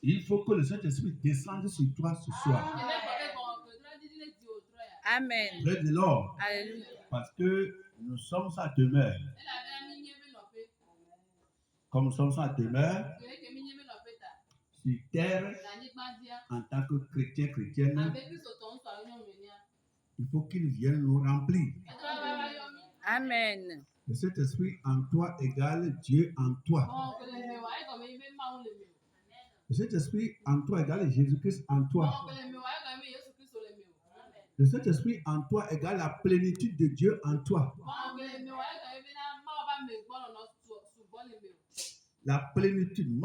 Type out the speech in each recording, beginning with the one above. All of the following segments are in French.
Il faut que le Saint-Esprit descende sur toi ce soir. Amen. Praise the Lord. Alléluia. Parce que nous sommes sa demeure. Comme nous sommes sa demeure sur terre, en tant que chrétienne, il faut qu'il vienne nous remplir. Amen. Le Saint-Esprit en toi égale Dieu en toi. Le Saint-Esprit en toi égale Jésus-Christ en toi. Le Saint-Esprit en toi égale la plénitude de Dieu en toi. La plénitude.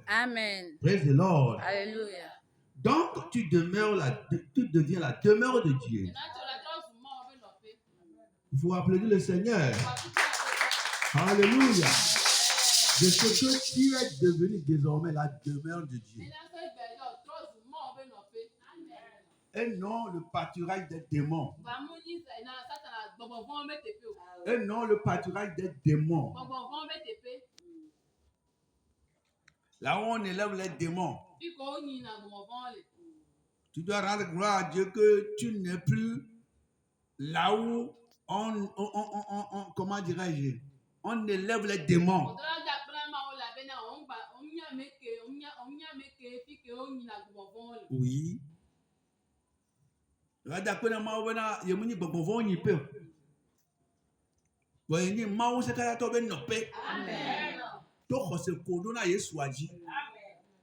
Amen. Praise the Lord. Alléluia. Donc, tu deviens la demeure de Dieu. Il faut applaudir le Seigneur. Alléluia. De ce que tu es devenu désormais la demeure de Dieu. Et non le pâturage des démons. Et non le pâturage des démons. Là où on élève les démons. Tu dois rendre gloire à Dieu que tu n'es plus là où comment dirais-je, on élève les démons. Oui.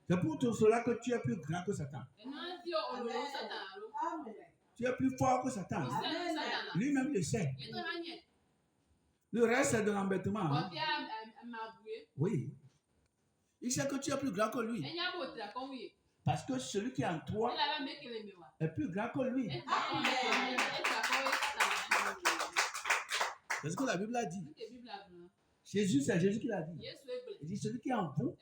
C'est pour tout cela que tu es plus grand que Satan. Tu es plus fort que Satan. Lui-même le sait. Le reste, c'est de l'embêtement. Hein? Oui. Il sait que tu es plus grand que lui. Parce que celui qui est en toi est plus grand que lui. C'est ce que la Bible a dit. Jésus, c'est Jésus qui l'a dit. Il dit, celui qui est en vous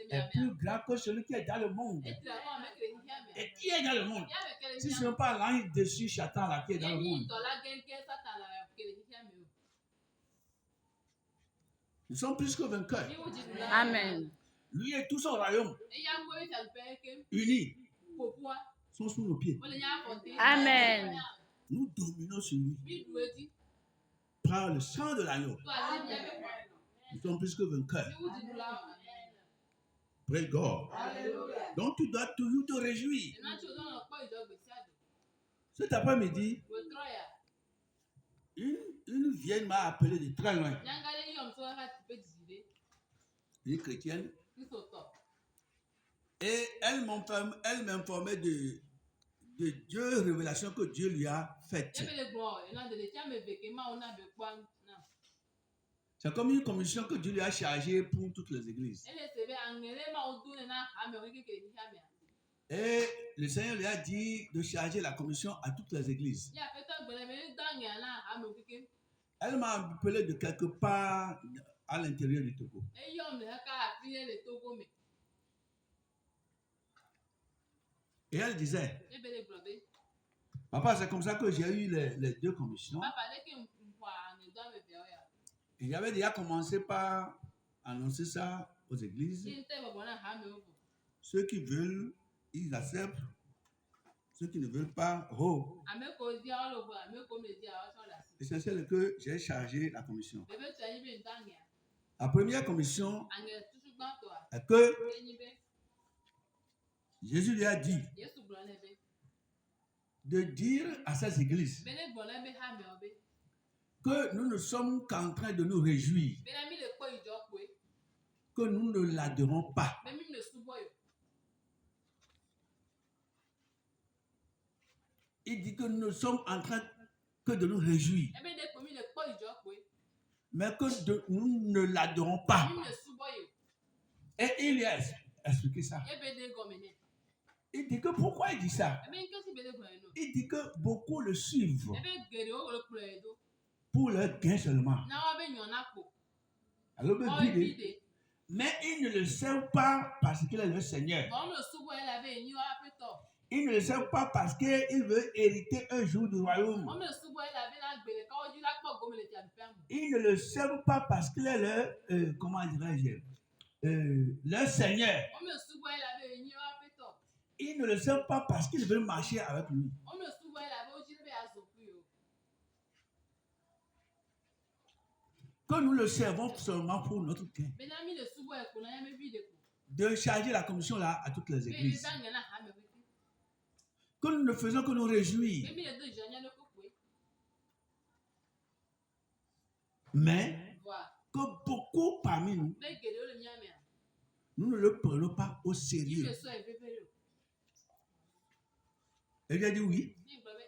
est plus grand que celui qui est dans le monde. Et qui est dans le monde? Si ce n'est pas l'ange dessus, Satan, là, qui est dans le monde. Nous sommes plus que vainqueurs. Amen. Lui et tout son royaume, unis, sont sous nos pieds. Amen. Nous dominons sur lui. Par le sang de l'agneau. Nous sommes plus que vainqueurs. Praise God. Donc tu dois toujours te réjouir. Cet après-midi, une vieille m'a appelé de très loin. Elle est chrétienne. Et elle m'informait de deux révélations que Dieu lui a faites. C'est comme une commission que Dieu lui a chargée pour toutes les églises. Et le Seigneur lui a dit de charger la commission à toutes les églises. Elle m'a appelé de quelque part à l'intérieur du Togo. Et elle disait, papa, c'est comme ça que j'ai eu les deux commissions. Et j'avais déjà commencé par annoncer ça aux églises. Ceux qui veulent, ils acceptent. Ceux qui ne veulent pas, oh. L'essentiel est que j'ai chargé la commission. La première commission est que Jésus lui a dit de dire à ces églises que nous ne sommes qu'en train de nous réjouir, que nous ne l'adorons pas. Il dit que nous ne sommes en train que de nous réjouir, mais que nous ne l'adorons pas. Et il lui a expliqué ça. Il dit que pourquoi il dit ça? Il dit que beaucoup le suivent pour leur gain seulement. Alors, mais ils ne le savent pas parce qu'il est le Seigneur. Ils ne le savent pas parce qu'il veut hériter un jour du royaume. Ils ne le savent pas parce qu'il est le, comment dirais-je, leur Seigneur, ils ne le savent pas parce qu'ils veulent marcher avec lui. Que nous le servons seulement pour notre gain. De charger la commission là à toutes les églises. Que nous ne faisons que nous réjouir. Mais que beaucoup parmi nous, nous ne le prenons pas au sérieux. Et il a dit oui.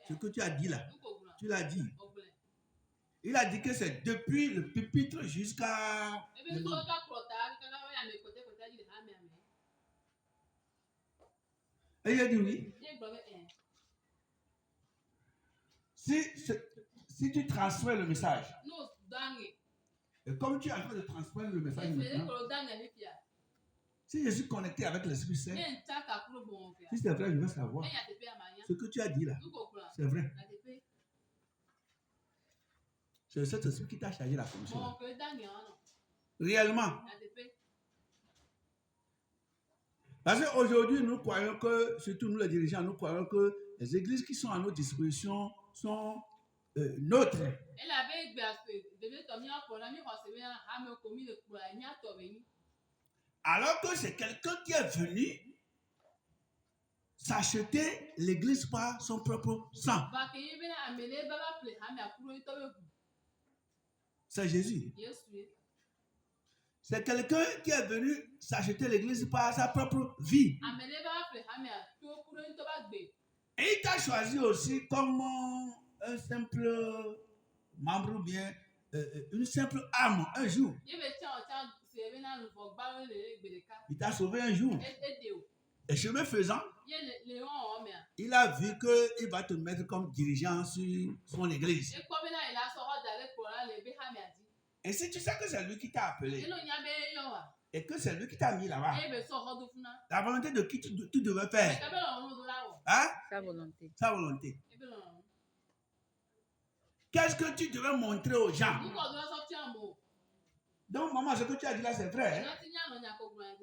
Ce que tu as dit là, tu l'as dit. Il a dit que c'est depuis le pupitre jusqu'à... Et il a dit oui. Si tu transfères le message, et comme tu es en train de transférer le message maintenant, si je suis connecté avec l'Esprit Saint, si c'est vrai, je veux savoir ce que tu as dit là. C'est vrai. C'est cet esprit qui t'a chargé la commission. Réellement. Parce qu'aujourd'hui, nous croyons que, surtout nous les dirigeants, nous croyons que les églises qui sont à notre disposition sont nôtres. Alors que c'est quelqu'un qui est venu s'acheter l'église par son propre sang. C'est Jésus. C'est quelqu'un qui est venu s'acheter l'église par sa propre vie. Et il t'a choisi aussi comme un simple membre ou bien une simple âme un jour. Il t'a sauvé un jour. Et chemin faisant, il a vu qu'il va te mettre comme dirigeant sur son église. Et si tu sais que c'est lui qui t'a appelé et que c'est lui qui t'a mis là-bas, la volonté de qui tu devais faire? Hein? Sa volonté. Sa volonté. Qu'est-ce que tu devais montrer aux gens? Donc, maman, ce que tu as dit là, c'est vrai. Hein?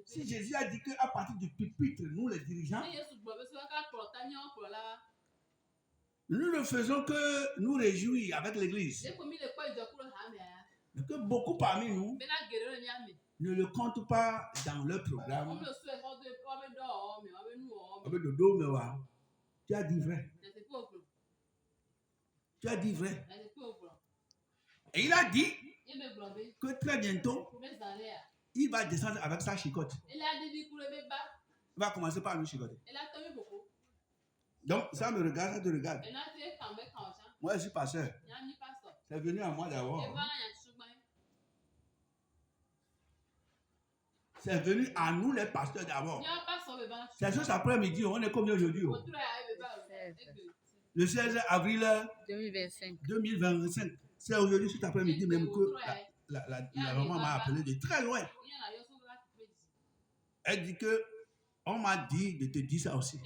Si Jésus a dit qu'à partir du pupitre, nous les dirigeants, nous ne faisons que nous réjouir avec l'église. Mais que beaucoup parmi nous ne le comptent pas dans leur programme. Tu as dit vrai. Tu as dit vrai. Et il a dit que très bientôt, il va descendre avec sa chicotte. Il va commencer par nous chicoter. Donc, ça me regarde, ça te regarde. Moi, je suis pasteur. C'est venu à moi d'abord. C'est venu à nous les pasteurs d'abord. C'est juste après-midi, on est combien aujourd'hui? Le 16 avril 2025. C'est aujourd'hui, cet après-midi même que la maman m'a appelé de très loin. Elle dit que on m'a dit de te dire ça aussi.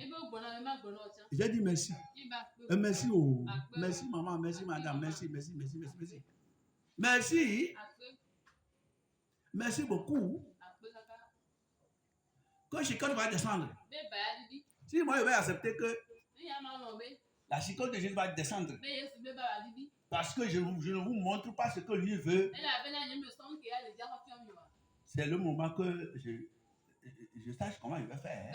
J'ai dit merci. Merci, oh. Merci maman, merci madame, merci. Merci. Merci beaucoup. Quand Chicotte va descendre, si moi je vais accepter que la Chicotte de Jésus va descendre, parce que je ne vous montre pas ce que lui veut, c'est le moment que je sache comment il va faire.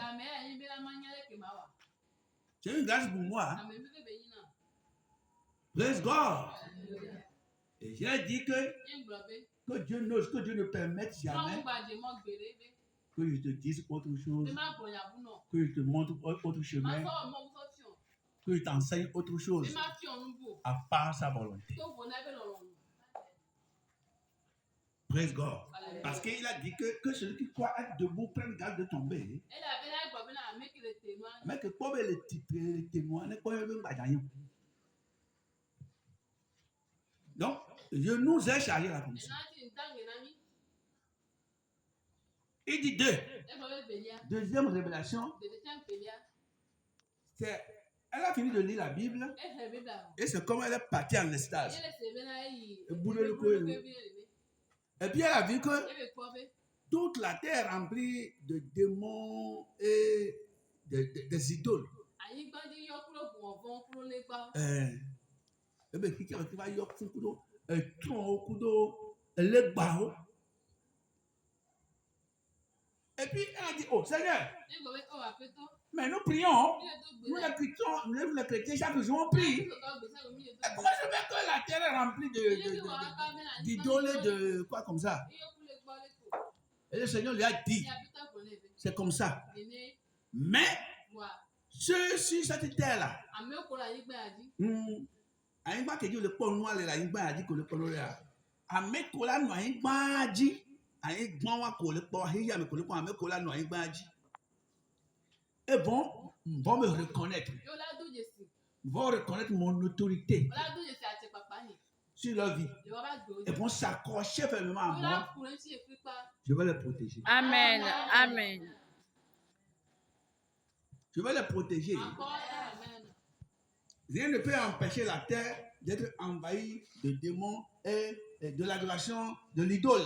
C'est une grâce pour moi. Praise God. Et j'ai dit que Dieu n'ose, que Dieu ne permette jamais que je te dise autre chose, que je te montre autre chemin, que je t'enseigne autre chose, à part sa volonté. Praise God. Parce qu'il a dit que celui qui croit être debout prenne garde de tomber. Mais que comme les témoins, donc, je nous ai chargé la commission. Il dit deuxième révélation, elle a fini de lire la Bible et c'est comme elle est partie en extase. Et puis elle a vu que toute la terre est remplie de démons et des idoles. Et bien, qui va y avoir un tronc au couteau, le bao. Et puis, elle a dit, oh Seigneur, mais nous prions, nous les chrétiens, chaque jour on prie. Et comment je veux que la terre est remplie d'idoles et de quoi comme ça? Et le Seigneur lui a dit, c'est comme ça. Mais, sur cette terre-là, Aïba que Dieu le pont noir la Aïba a dit que le pont noir a mis cola noir Aïba dit Aïba wa ko le pont Aïba me le pont a mis cola noir Aïba dit. Et bon, vont me reconnaître. Vont reconnaître mon autorité sur leur vie. Et vont s'accrocher fermement à moi. Je vais les protéger. Amen. Amen. Je vais les protéger. Rien ne peut empêcher la terre d'être envahie de démons et de l'adoration de l'idole.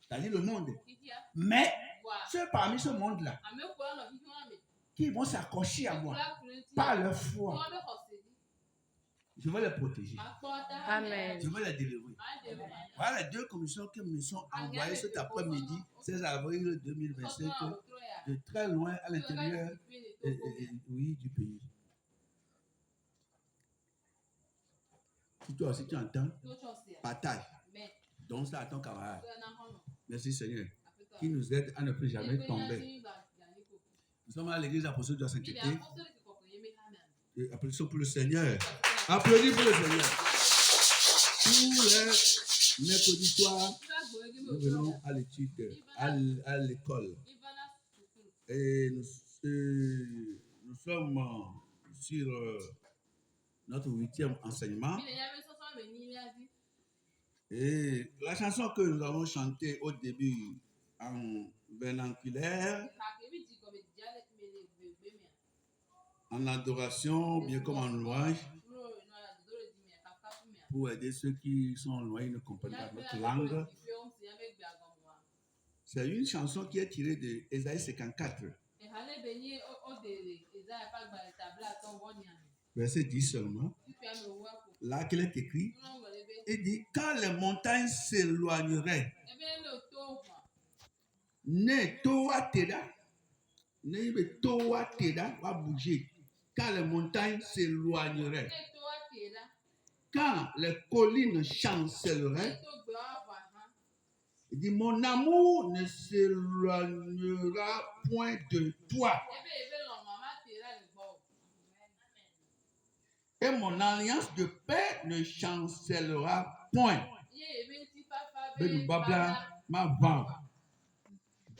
C'est-à-dire le monde. Mais ceux parmi ce monde-là qui vont s'accrocher à moi par leur foi, je vais les protéger. Amen. Je vais les délivrer. Voilà les deux commissions qui me sont envoyées cet après-midi, 16 avril 2025, de très loin à l'intérieur oui, du pays. Si toi aussi tu entends, partage. Donc ça à ton camarade. Merci Seigneur, qui nous aide à ne plus jamais tomber. Nous sommes à l'église apostolique de la sainteté. Et applaudissons pour le Seigneur. Applaudissons pour le Seigneur. Tous les mercredis soirs, nous venons à l'étude, à l'école. Et nous sommes sur notre 8e enseignement. Et la chanson que nous avons chantée au début en vernaculaire, en adoration, bien comme en louange, pour aider ceux qui sont loin, ils ne comprennent pas notre langue. C'est une chanson qui est tirée de Ésaïe 54. Verset 10 seulement. Là qu'il est écrit, il dit, quand les montagnes s'éloigneraient, ne toa teda va bouger. Quand les montagnes s'éloigneraient, quand les collines chancelleraient, il dit, mon amour ne s'éloignera point de toi. Et mon alliance de paix ne chancellera point.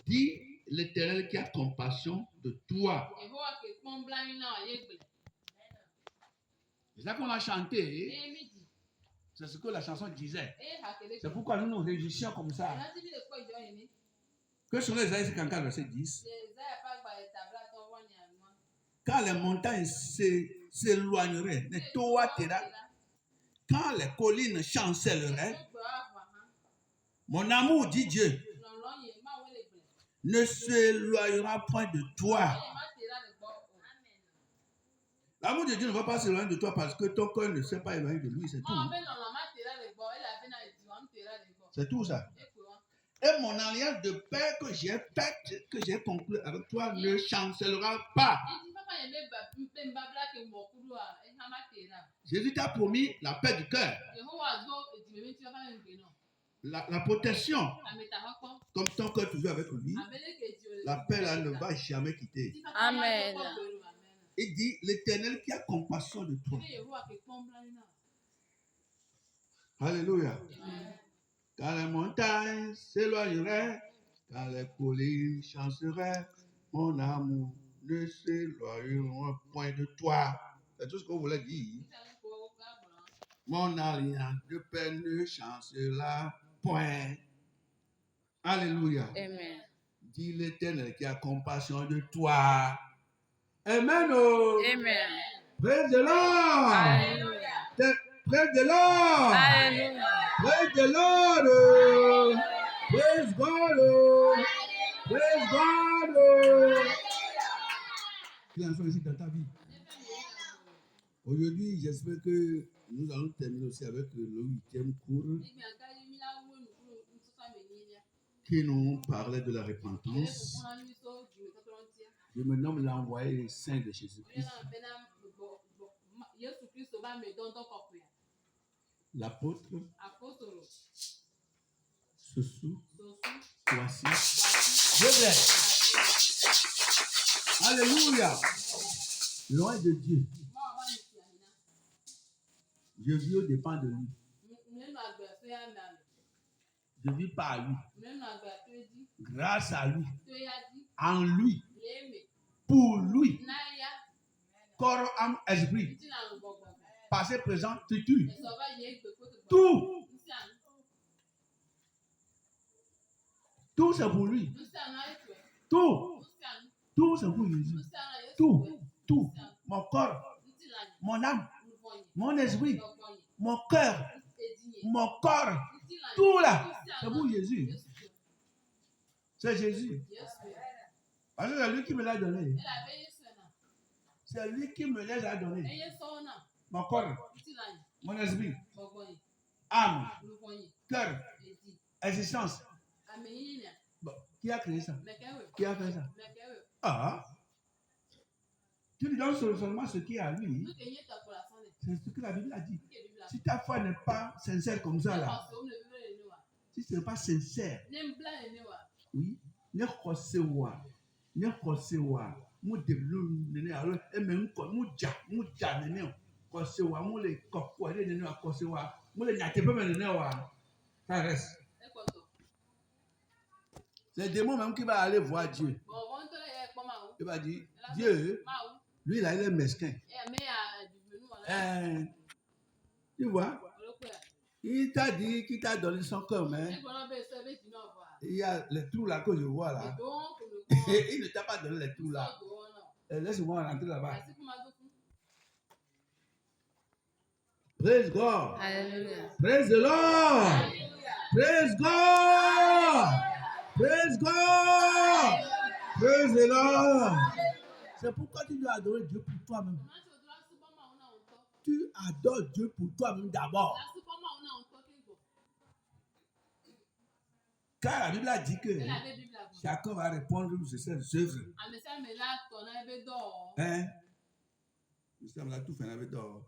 Dit l'Éternel qui a compassion de toi. C'est ça qu'on a chanté. C'est ce que la chanson disait. C'est pourquoi nous nous réjouissons comme ça. Que sur les Ésaïe 54, verset 10. Quand les montagnes s'éloigneraient, quand les collines chancelleraient, mon amour, dit Dieu, ne s'éloignera point de toi. L'amour de Dieu ne va pas s'éloigner de toi parce que ton cœur ne s'est pas éloigné de lui, c'est tout. C'est tout ça. Et mon alliance de paix que j'ai faite, que j'ai conclue avec toi, ne chancellera pas. Jésus t'a promis la paix du cœur. La protection. Comme ton cœur toujours avec lui, la paix là ne va jamais quitter. Amen. Il dit, l'Éternel qui a compassion de toi. Alléluia. Quand les montagnes s'éloigneraient, quand les collines chancelleraient, mon amour ne s'éloignera point de toi. C'est tout ce qu'on voulait dire. Mon alliance de paix ne chancellera point. Alléluia. Amen. Dis l'Éternel qui a compassion de toi. Amen. Oh. Amen. Praise the Lord. Alléluia. Praise the Lord. Alléluia. Praise the Lord. Praise God. Praise God. Quelle chanson ici dans ta vie? Aujourd'hui, j'espère que nous allons terminer aussi avec le 8e cours qui nous parlait de la repentance. Je me nomme l'envoyé saint de Jésus-Christ. L'apôtre Sossou Kouassi. Je blesse. Alléluia. Loin de Dieu. Je vis au dépend de lui. Je vis par lui. Grâce à lui. En lui. Pour lui. Corps, âme, esprit. Passé, présent, futur. Tout. Tout c'est pour lui. Tout. Tout c'est pour Jésus. Tout. Tout. Mon corps. Mon âme. Mon esprit. Mon cœur. Mon corps. Tout là. C'est pour Jésus. C'est Jésus. Parce que c'est lui qui me l'a donné. C'est lui qui me les a donnés. Mon corps. Mon esprit. Âme. Cœur. Existence. Bon, qui a créé ça? Qui a fait ça? Ah! Tu lui donnes seulement ce qui est à lui. C'est ce que la Bible a dit. Si ta foi n'est pas sincère comme ça, là, si ce n'est pas sincère, oui, ne recevoir, mu deblu nene alors et même mu ja nene recevoir mu le kokwa nene wa recevoir mu le nyate pe nene wa ça reste. C'est le démon même qui va aller voir Dieu. Il va dire, Dieu, lui là, il est mesquin. Tu vois, il t'a dit qu'il t'a donné son cœur, mais il y a les trous là que je vois là. Il ne t'a pas donné les trous là. Laisse-moi rentrer là-bas. Praise God. Hallelujah. Praise the Lord. Praise God. Praise God. Praise the Lord. C'est pourquoi tu dois adorer Dieu pour toi-même. Tu adores Dieu pour toi-même d'abord. Car la Bible a dit que chacun va répondre sur ses œuvres. Hein? Nous là tout fait avec d'or.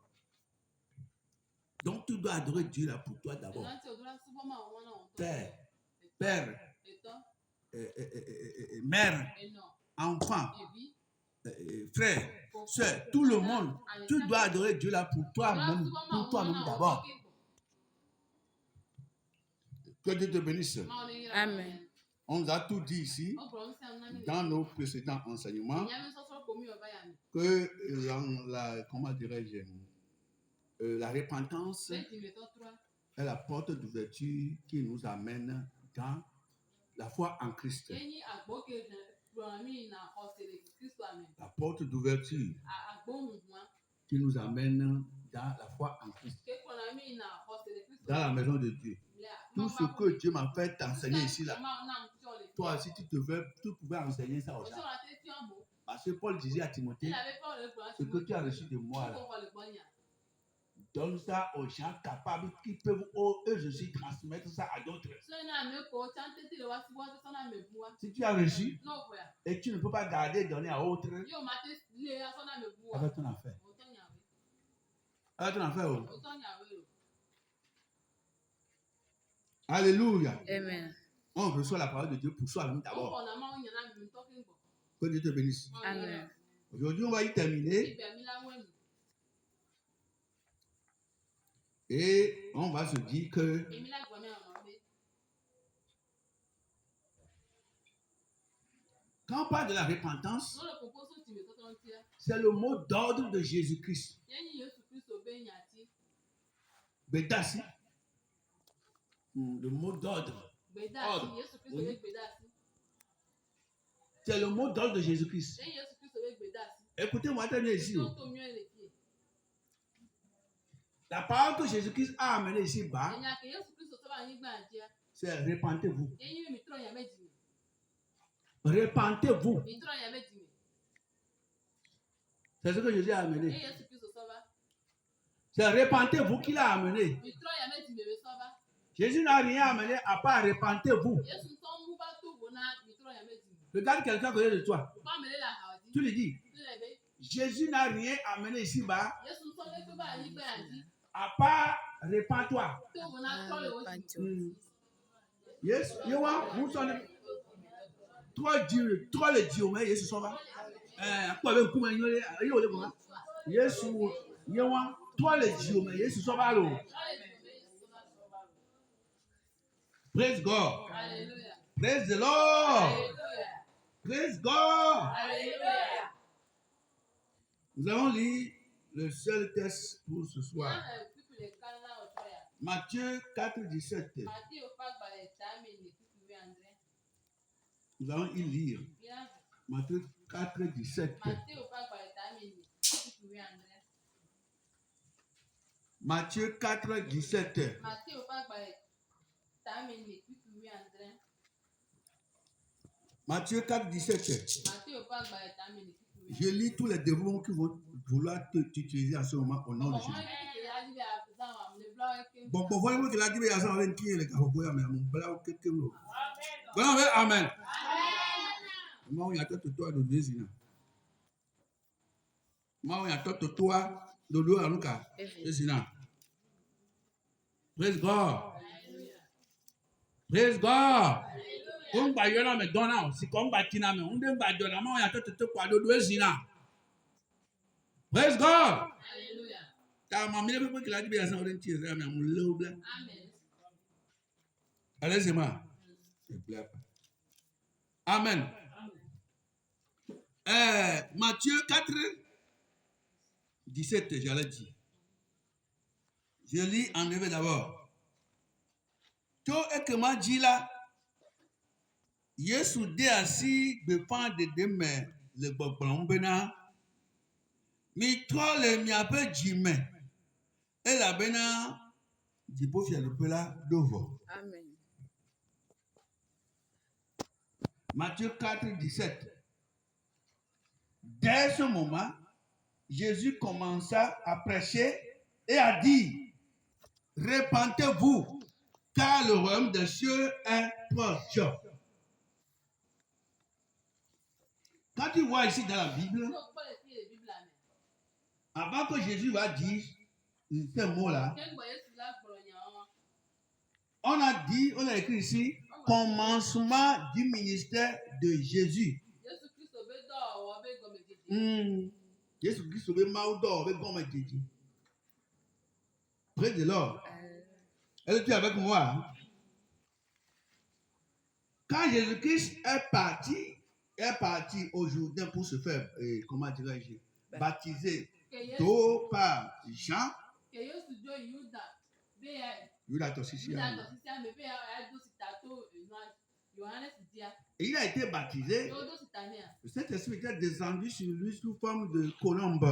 Donc tu dois adorer Dieu là pour toi d'abord. Père, mère, enfant, frère, soeur, tout le monde. Tu dois adorer Dieu là pour toi-même d'abord. Que Dieu te bénisse. Amen. On nous a tout dit ici, dans nos précédents enseignements, que comment dirais-je, la repentance est la porte d'ouverture qui nous amène dans la foi en Christ. La porte d'ouverture qui nous amène dans la foi en Christ. Dans la maison de Dieu. Tout ce que Dieu m'a fait t'enseigner ici, là. Toi, si tu pouvais enseigner ça aux gens. Parce que Paul disait à Timothée, ce que tu as reçu de moi, là, donne ça aux gens capables qui peuvent eux aussi transmettre ça à d'autres. Si tu as reçu et tu ne peux pas garder et donner à autres, avec ton affaire. Avec ton affaire. Oh. Alléluia. Amen. On reçoit la parole de Dieu pour soi-même d'abord. Que Dieu te bénisse. Amen. Aujourd'hui, on va y terminer. Et on va se dire que quand on parle de la repentance, c'est le mot d'ordre de Jésus-Christ. Bedassi. Le mot d'ordre. Oui. C'est le mot d'ordre de Jésus-Christ. Écoutez-moi, tenez ici. La parole que Jésus-Christ a amenée ici-bas, c'est répentez-vous. Répentez-vous. C'est ce que Jésus a amené. C'est répentez-vous qu'il a amené. Jésus n'a rien amené à part répentez-vous. Regarde quelqu'un à côté de toi. Tu lui dis, Jésus n'a rien amené ici-bas à part répands-toi. Yes, you want who's on it? Toi le Dieu, mais Jésus s'en va. Quoi avec vous, Jésus, you want toi le Dieu, mais Jésus s'en va. Praise God. Praise the Lord. Praise God. Nous allons lire le seul texte pour ce soir. Matthieu 4, 17. Nous allons y lire. Matthieu 4, 17. Matthieu 4, 17. Matthieu 4, 17. Je lis tous les démons qui vont vouloir t'utiliser à ce moment au nom de Jésus. Bon, voyez-vous qu'il a dit, mais il y a ça, on qui est le cas, mais mon blanc, quelqu'un d'autre. Amen. Moi, il y a tout toi de Jésus. Moi, il y a tout toi de l'eau à Lucas. Jésus. Praise God. Praise God. On va y aller mais donnant, si comme batina mais on ne va donner moi il y a tout quoi de Jésus. Praise God. Ta maman il veut qu'il a dit bien ça on tire mais on le blanc. Amen. Allez-y-moi. Amen. Matthieu 4, 17, j'allais dire. Je lis en hébreu d'abord. Tout est que m'a dit là, Yesu dé assis befan de demain le bobon bena, mi trop le mi ape jime, et la bena, du beau fier le pela d'ovo. Amen. Matthieu 4, 17. Dès ce moment, Jésus commença à prêcher et à dire, répentez-vous, car le royaume des cieux est proche. Quand tu vois ici dans la Bible, avant que Jésus va dire ces mots-là, on a écrit ici, commencement du ministère de Jésus. Jésus-Christ sauvé Maudor avec gomme Jésus. Près de l'or. Es-tu avec moi? Quand Jésus-Christ est parti au Jourdain pour se faire, comment dirais-je, baptiser d'eau par Jean. Et il a été baptisé. Le Saint-Esprit était descendu sur lui sous forme de colombe.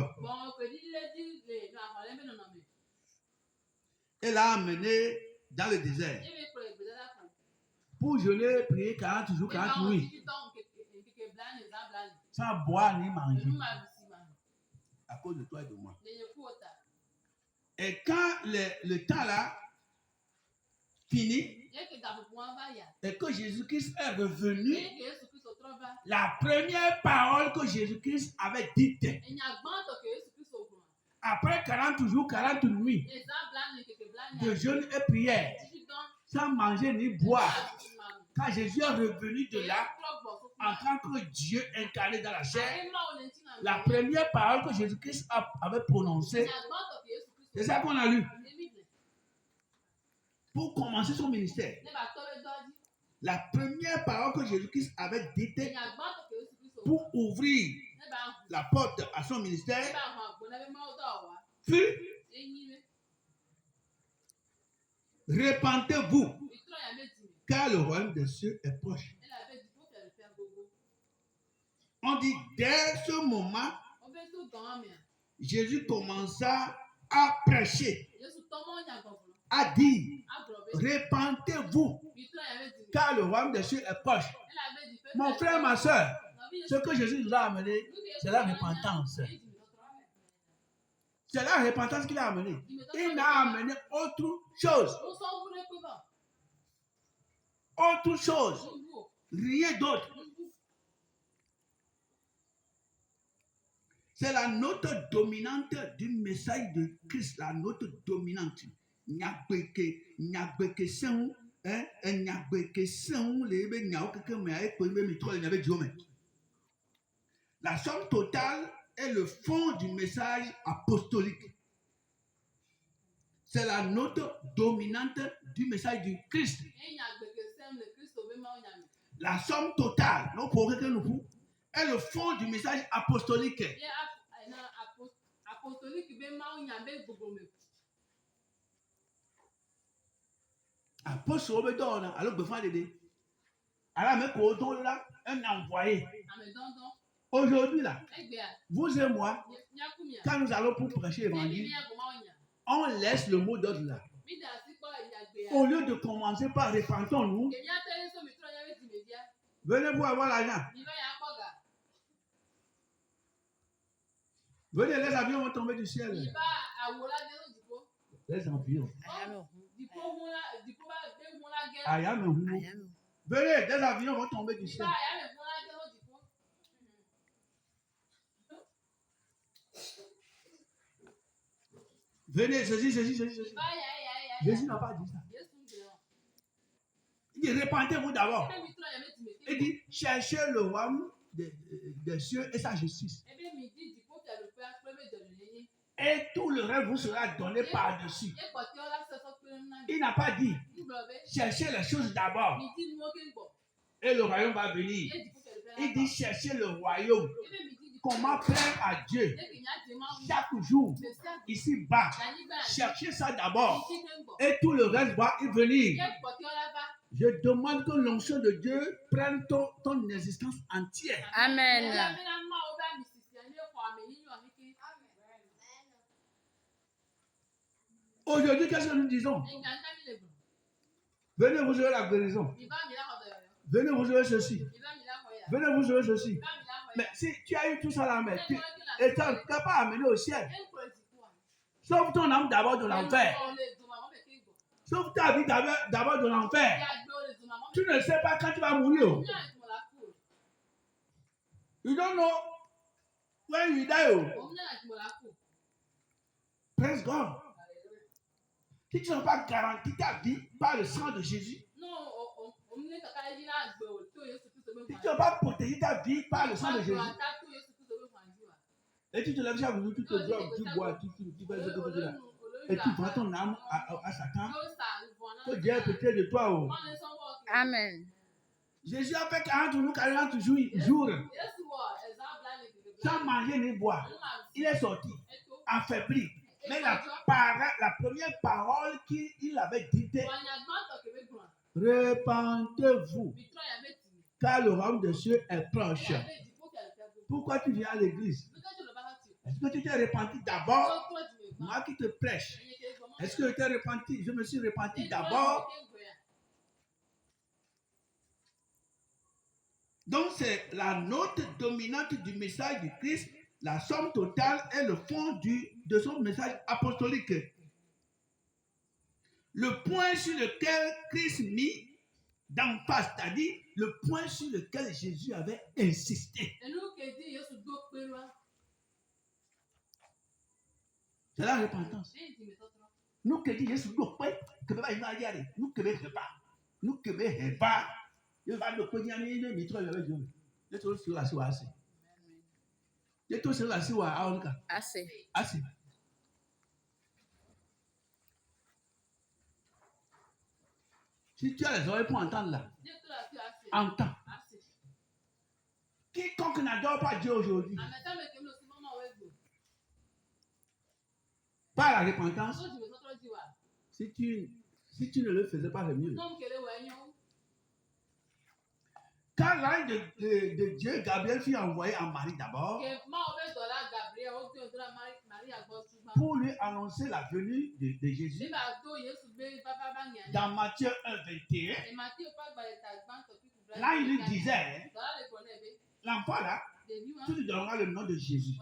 Et l'a amené dans le désert. Pour jeûner, prier 40 jours, 40 nuits. Sans boire ni manger. À cause de toi et de moi. Et quand le temps là fini, et que Jésus-Christ est revenu, la première parole que Jésus-Christ avait dite, après 40 jours, 40 nuits de jeûne et prière, sans manger ni boire, quand Jésus est revenu de là, en tant que Dieu incarné dans la chair, la première parole que Jésus-Christ avait prononcée, c'est ça qu'on a lu. Pour commencer son ministère, la première parole que Jésus-Christ avait dite pour ouvrir la porte à son ministère fut répentez-vous, car le royaume des cieux est proche. On dit dès ce moment, Jésus commença a prêché, a dit, répentez-vous, car le royaume des cieux est proche. Mon frère, ma soeur, ce que Jésus nous a amené, c'est la repentance. C'est la repentance qu'il a amené. Il n'a amené autre chose. Autre chose. Rien d'autre. C'est la note dominante du message de Christ. La note dominante. La somme totale est le fond du message apostolique. C'est la note dominante du message du Christ. La somme totale est le fond du message apostolique. Apôtre Obedon, alors un envoyé. Aujourd'hui là, vous et moi, quand nous allons pour prêcher l'évangile, on laisse le mot d'ordre là. Au lieu de commencer par repentons-nous, venez-vous avoir l'argent. Venez, les avions vont tomber du ciel. Les avions. Venez, des avions vont tomber du ciel. Venez, ceci. Jésus n'a pas dit ça. Il dit, répentez-vous d'abord. Il dit, cherchez le royaume des cieux et sa justice. Et tout le reste vous sera donné par-dessus. Il n'a pas dit, cherchez les choses d'abord. Et le royaume va venir. Il dit, cherchez le royaume. Comment plaire à Dieu chaque jour, ici-bas. Cherchez ça d'abord. Et tout le reste va y venir. Je demande que l'onction de Dieu prenne ton existence entière. Amen. Aujourd'hui, qu'est-ce que nous disons? Venez vous jouer la guérison. Venez vous jouer ceci. Venez vous jouer ceci. Mais si tu as eu tout ça là, mais tu n'es pas amené au ciel. Sauve ton âme d'abord de l'enfer. Sauve ta vie d'abord de l'enfer. Tu ne sais pas quand tu vas mourir. You don't know when you die. Praise God. Si tu n'as pas garanti ta vie par le sang de Jésus, si tu n'as pas protégé ta vie par le sang de Jésus, et tu te lèves chaque jour, tu te drogues, tu bois, tu fais ce que tu veux, et tu vends ton âme à Satan, que Dieu est peut-être de toi. Oh. Amen. Jésus a fait 40 jours sans manger ni boire. Il est sorti, affaibli. Mais la première parole qu'il avait dite, répentez-vous, car le royaume des cieux est proche. Pourquoi tu viens à l'église? Est-ce que tu t'es repenti d'abord? Moi qui te prêche. Est-ce que je t'ai repenti? Je me suis repenti d'abord. Donc c'est la note dominante du message du Christ. La somme totale est le fond de son message apostolique. Le point sur lequel Christ mit d'emphase, c'est-à-dire le point sur lequel Jésus avait insisté. C'est la repentance. Nous qui disons Jésus doit pas que va y aller. Nous que pas. Nous que pas. Il va nous connaître une mitro avec Dieu. Les choses sur la soie assez. Les choses sur la soie assez. Assez. Si tu as les oreilles pour entendre là, entends. Quiconque n'adore pas Dieu aujourd'hui, par la repentance, si tu ne le faisais pas, c'est mieux. Quand l'ange de Dieu, Gabriel, fut envoyé en Marie d'abord, pour lui annoncer la venue de Jésus. Dans Matthieu 1, 21, là, il lui disait, l'enfant là, tu lui donneras le nom de Jésus.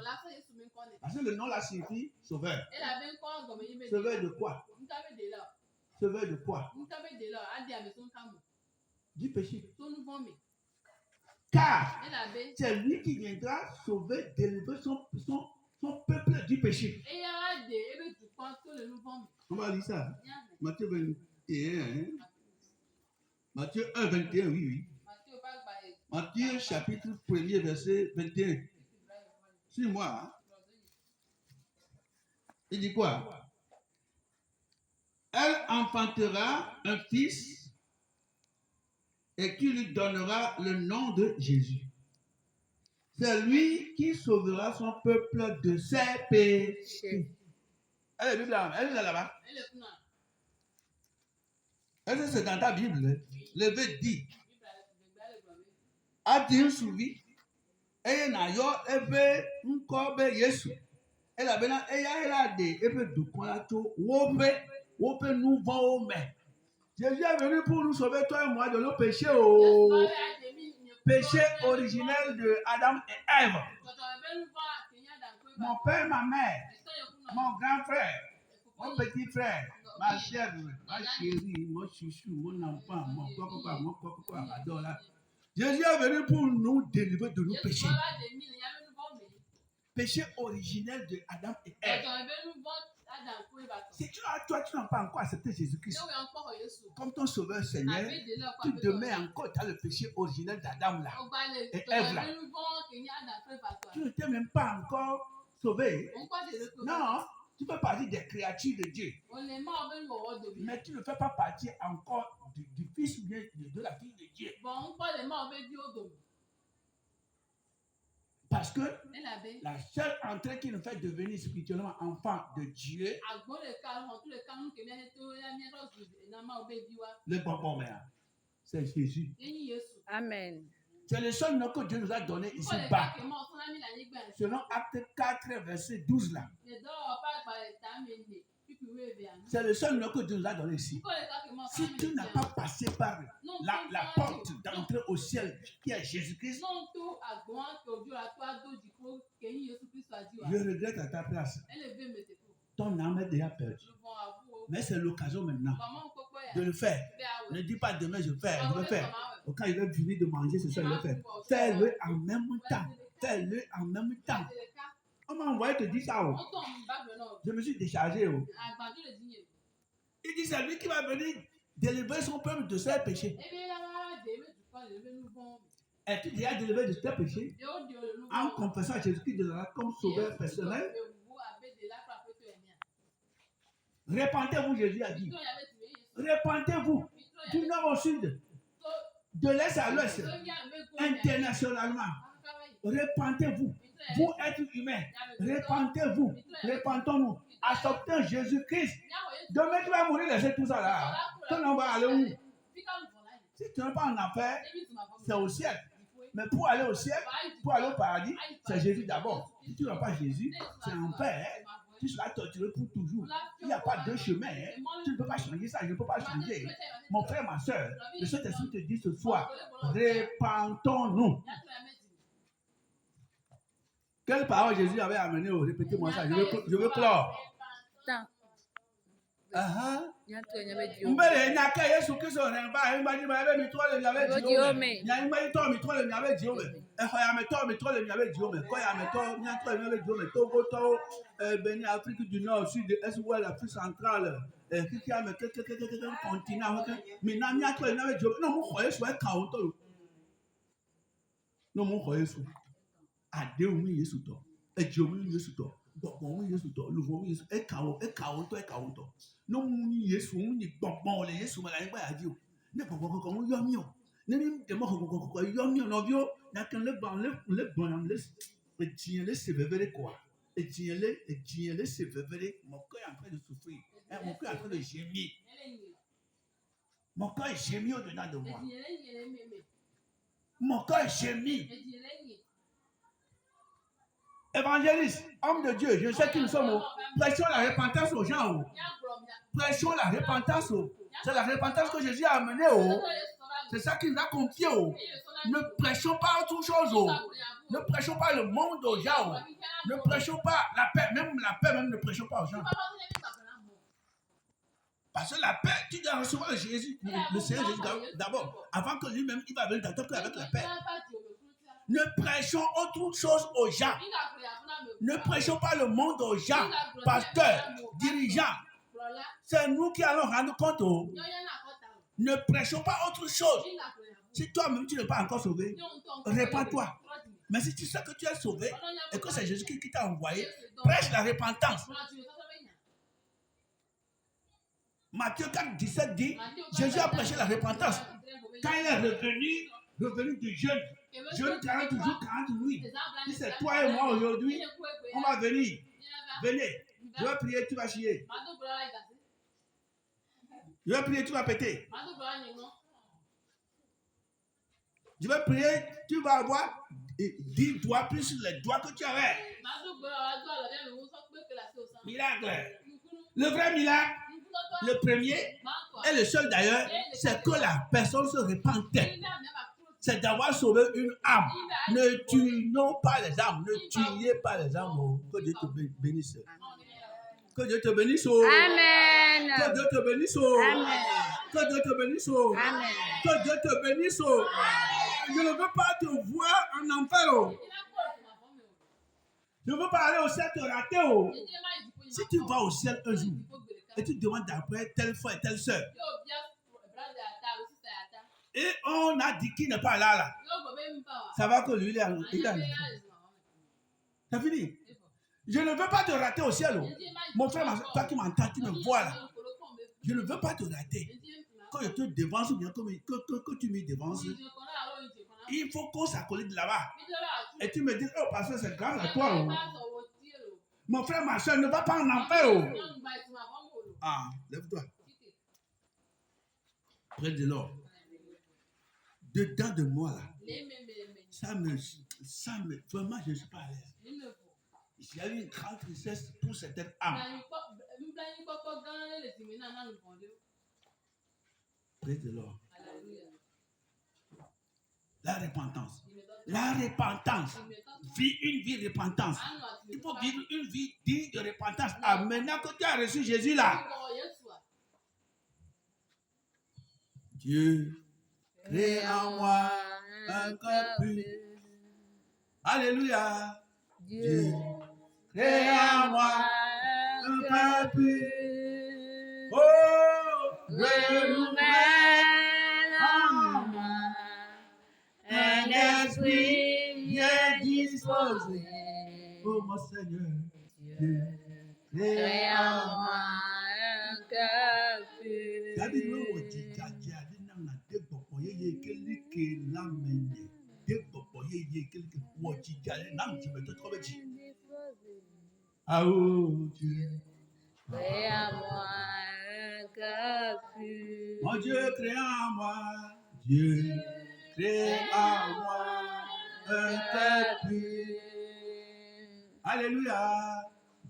Parce que le nom là signifie sauveur. Sauveur de quoi? Sauveur de quoi? Du péché. Car c'est lui qui viendra sauver, délivrer son peuple du péché. On va lire ça. Matthieu 21. Hein? Matthieu 1, 21, oui. Matthieu chapitre 1er, verset 21. Suis-moi. Hein? Il dit quoi? Elle enfantera un fils et qui lui donnera le nom de Jésus. C'est lui qui sauvera son peuple de ses péchés. Elle est là-bas. Est-ce que c'est dans ta Bible? Le verset dit. A dit souvi. Et na yo ebe nkobe Yesu. Elle a bien de ebe du konato wope nous vont Jésus est venu pour nous sauver toi et moi de nos péchés. Péché originel de Adam et Ève. Mon père, ma mère, mon grand frère, mon petit frère, ma chère, ma chérie, mon chouchou, mon enfant, mon papa, adore là. Jésus est venu pour nous délivrer de nos péchés. Péché originel de Adam et Ève. Si toi, tu n'as pas encore accepté Jésus-Christ comme ton sauveur Seigneur, tu demeures encore dans le péché originel d'Adam là et Ève là. Tu ne t'es même pas encore sauvé. Non, tu fais partie des créatures de Dieu. Mais tu ne fais pas partie encore du fils ou bien de la fille de Dieu. Parce que la seule entrée qui nous fait devenir spirituellement enfant de Dieu, le bonbon mère, c'est Jésus. Amen. C'est le seul nom que Dieu nous a donné ici-bas. Selon Acte 4, verset 12 là. C'est le seul nom que Dieu nous a donné ici. Si tu n'as pas passé par la porte d'entrée au ciel qui est Jésus-Christ, je regrette à ta place. Ton âme est déjà perdue. Mais c'est l'occasion maintenant de le faire. Ne dis pas demain je vais faire. Quand il va finir de manger, c'est ça qu'il va faire. Fais-le en même temps. Fais-le en même temps. On m'a envoyé te dire ça. Je me suis déchargé. Il dit c'est lui qui va venir délivrer son peuple de ses péchés. Es-tu déjà délivré de tes péchés en confessant à Jésus-Christ comme sauveur personnel? Répentez-vous, Jésus a dit. Répentez-vous du nord au sud, de l'est à l'ouest, internationalement. Répentez-vous. Vous êtes humains. Répentez-vous. Répentons-nous. Acceptons Jésus-Christ. Demain, tu vas mourir, laissez tout ça là. Ton on va aller où? Si tu n'es pas en affaire, c'est au ciel. Mais pour aller au ciel, pour aller au paradis, c'est Jésus d'abord. Si tu n'as pas Jésus, c'est enfer. Tu seras torturé pour toujours. Il n'y a pas deux chemins. Tu ne peux pas changer ça. Je ne peux pas changer. Mon frère, ma soeur, le Saint-Esprit te dit ce soir, répentons-nous. Quelle parole Jésus avait amené? Répétez-moi ça. Je veux clore. Afrique du Nord, Sud, Est, Ouest, Afrique centrale, continent. No muni Yesu muni gbọgbọn le Yesu mala nígbà yà di o ne gbọgbọn kankan wọn yọ mí o ne mi dẹmọ kankan yọ mí o nọ bí o n'akan le gbọn yam le etiyan le se vevere quoi etiyan le se vevere mon cœur est en train de souffrir mon cœur est en train de gémir mon cœur est gémi au-dedans de moi mon cœur est gémi évangéliste, homme de Dieu, je sais qui nous sommes. Prêchons la repentance aux gens. Prêchons la repentance. C'est la repentance que Jésus a amenée. C'est ça qu'il nous a confié. Ne prêchons pas autre chose. Ne prêchons pas le monde aux gens. Ne prêchons pas la paix. Même la paix, même ne prêchons pas aux gens. Parce que la paix, tu dois recevoir Jésus, le Seigneur Jésus d'abord. Avant que lui-même, il va venir dans ton cœur avec la paix. Ne prêchons autre chose aux gens. Ne prêchons pas le monde aux gens. Pasteurs, dirigeants. C'est nous qui allons rendre compte. Ne prêchons pas autre chose. Si toi-même tu n'es pas encore sauvé, répands-toi. Mais si tu sais que tu es sauvé et que c'est Jésus qui t'a envoyé, prêche la repentance. Matthieu 4, 17 dit, Jésus a prêché la repentance. Quand il est revenu du jeûne 40 jours, 40 nuits. Si c'est toi et moi aujourd'hui, on va venir. Venez. Je vais prier, tu vas chier. Je vais prier, tu vas péter. Je vais prier, tu vas avoir 10 doigts plus les doigts que tu avais. Miracle. Le vrai miracle, le premier et le seul d'ailleurs, c'est que la personne se repentait. C'est d'avoir sauvé une âme. Ne tuons pas les âmes. Ne tuez pas les âmes. Que Dieu te bénisse. Que Dieu te bénisse. Amen. Que Dieu te bénisse. Amen. Que Dieu te bénisse. Amen. Que Dieu te bénisse. Je ne veux pas te voir en enfer. Je ne veux pas aller au ciel te rater. Si tu vas au ciel un jour et tu demandes d'après tel frère et telle soeur, et on a dit qu'il n'est pas là. Ça va que lui, il est là. C'est fini. Je ne veux pas te rater au ciel. Mon frère, toi qui m'entends, tu me vois là. Je ne veux pas te rater. Quand je te devance ou bien que tu me devances, il faut qu'on s'accorde de là-bas. Et tu me dis, oh, parce que c'est grâce à toi. Mon frère, ma soeur, ne va pas en enfer. Ah, lève-toi. Près de l'or. Dedans de moi, là. Ça me, vraiment, je ne suis pas à l'aise. J'ai eu une grande tristesse pour certaines âmes. Près de l'or. La repentance. La repentance. Une vie de repentance. Il faut vivre une vie digne de repentance. Ah, maintenant que tu as reçu Jésus là. Dieu, crée en moi un cœur pur. Alléluia. Dieu, crée en moi un cœur pur. Oh, renouvelle en moi un esprit bien disposé. Oh mon Seigneur, Dieu, crée en moi un cœur pur. David me wo jijajia di na na de gbogbo yeye kelike lamene de gbogbo yeye kelike wo jijajia na mi ti me to ko beji. Ah oh Dieu, crée en moi un cœur pur. Mon Dieu, crée en moi, Dieu, crée en moi un cœur pur. Alléluia.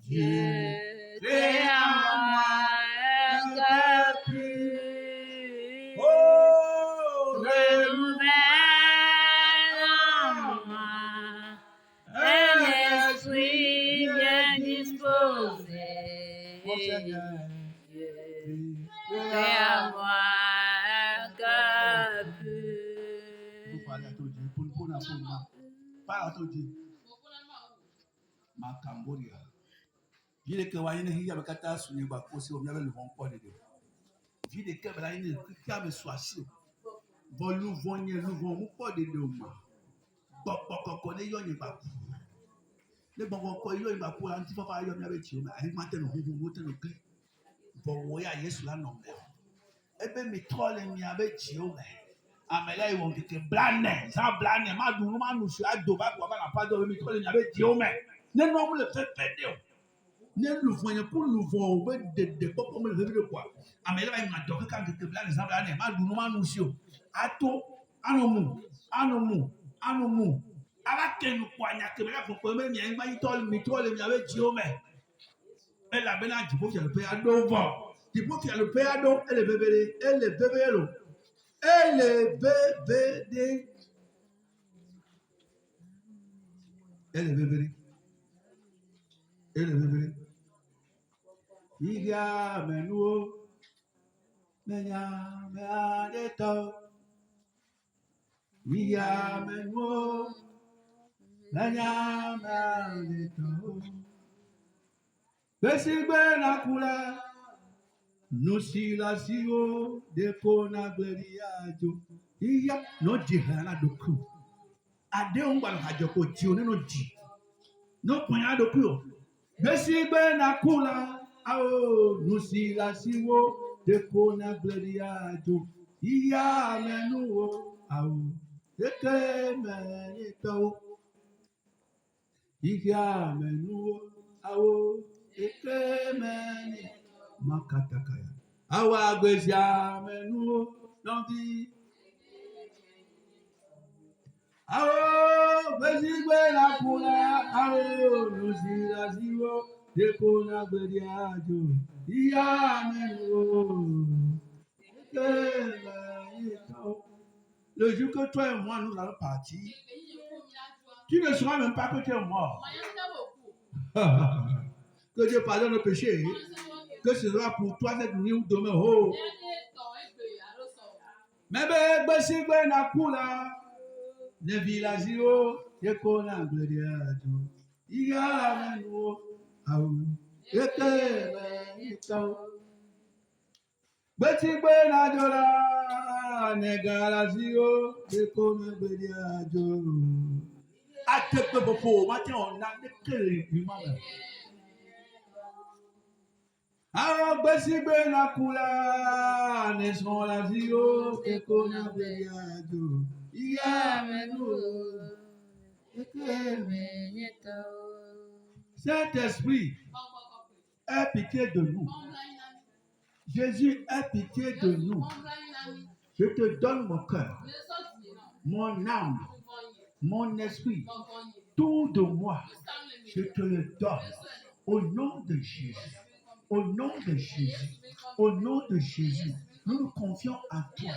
Dieu, crée en moi un cœur pur. Oh, Renouvelle en moi un esprit bien disposé. mon Seigneur, Crée en moi un cœur pur. Vous parlez à ton Dieu, parle à ton Dieu. Ma Cambodia. Il est que Wayne Hiya Bakata Suniba Kosi, on avait le bon point de Dieu. Il est que Wayne Hiya me soit sûr. Bon, nous vont pas de Dieu. Bon, connaît yon pas. Le bon, yon pas pour un petit peu par yon avec Dieu. Mais maintenant, nous le clé. Bon, oui, à Yesu là, non. Et bien, mes trolls, ils avec Dieu. Mais là, ils vont dire que blané, ça blané, ma douleur, ma nous, à Doba, pour avoir la part de mes trolls, ils avec Dieu. Mais non, le fait péter. Ne nous voyons pour nous voir de quoi comme le de quoi. Mais là, il m'a dit quand tu te blanes, ça blané, ma douleur, ma nous, à toi, à nos mous, Ala que nous poignons, que nous poignons, mais il m'a dit toi, mais toi, il y avait Dieu, mais elle a bien dit pour qu'il le paye à dos. Il faut qu'il le paye à dos. Elle est bébé, elle est bébé, elle est bébé, elle est bébé, elle est bébé. Il y a maintenant, mais il y a des temps. Il y a maintenant. Besigbe na kula nusila sio deko na gleriajo iya no jihana doku ade ongba na joko ti oni no ji no ponya doku besigbe na kula ao nusila sio deko na gleriajo iya menu ao deke menito iya menu ao ekemeni makatakaya awa agbezia menu lọbi awo bezigbe na kula awo lusilaziwo deko na gbedi ajo iya menu ekemeni to. Le jour que toi et moi nous allons partir, tu ne sauras même pas que tu es mort. Que Dieu pardonne nos péchés. Que ce sera pour toi cette nuit ou demain. Oh. Mais ben, na kula, ne vilazio, yeko na gloriajo. Iya menu, au, yeke menito. Besigbe na jola, ne galazio, yeko na gloriajo. Atepe popo, matin on a des clés du monde. Alors, besigbe na kula, ne son la zio, eko na beyado. Iya menu, Saint-Esprit, aie pitié de nous. Jésus, aie pitié de nous. Je te donne mon cœur, mon âme, mon esprit, tout de moi. Je te le donne au nom de Jésus. Au nom de Jésus, au nom de Jésus, nous nous confions à toi.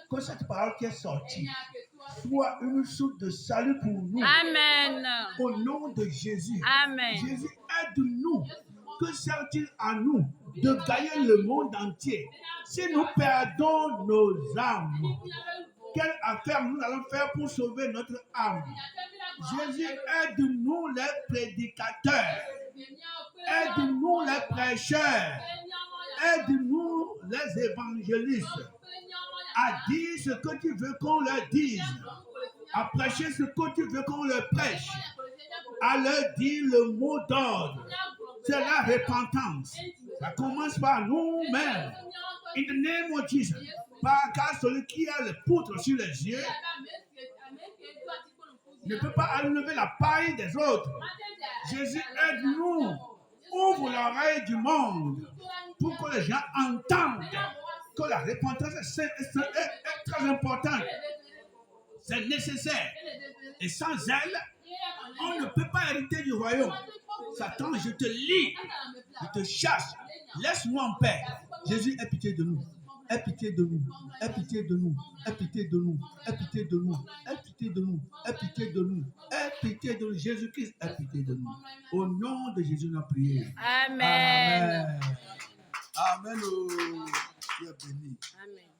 Que cette parole qui est sortie soit une source de salut pour nous. Amen. Au nom de Jésus. Amen. Jésus, aide-nous. Que sert-il à nous de gagner le monde entier si nous perdons nos âmes? Quelle affaire nous allons faire pour sauver notre âme? Jésus, aide-nous les prédicateurs. Aide-nous les prêcheurs. Aide-nous les évangélistes à dire ce que tu veux qu'on leur dise, à prêcher ce que tu veux qu'on leur prêche, à leur dire le mot d'ordre. C'est la repentance. Ça commence par nous-mêmes. In the name of Jesus. Car celui qui a le poutre sur les yeux ne peut pas enlever la paille des autres. Jésus, aide-nous. Ouvre l'oreille du monde pour que les gens entendent que la repentance est très importante. C'est nécessaire. Et sans elle, on ne peut pas hériter du royaume. Satan, je te lie, je te chasse. Laisse-nous en paix. Jésus, aie pitié de nous. Aie pitié de nous, aie pitié de nous, aie pitié de nous, aie pitié de nous, aie pitié de nous, aie pitié de nous, aie pitié de nous. Jésus-Christ, aie pitié de nous. Au nom de Jésus, nous avons prié. Amen. Amen. Amen. Oh, tu es béni. Amen.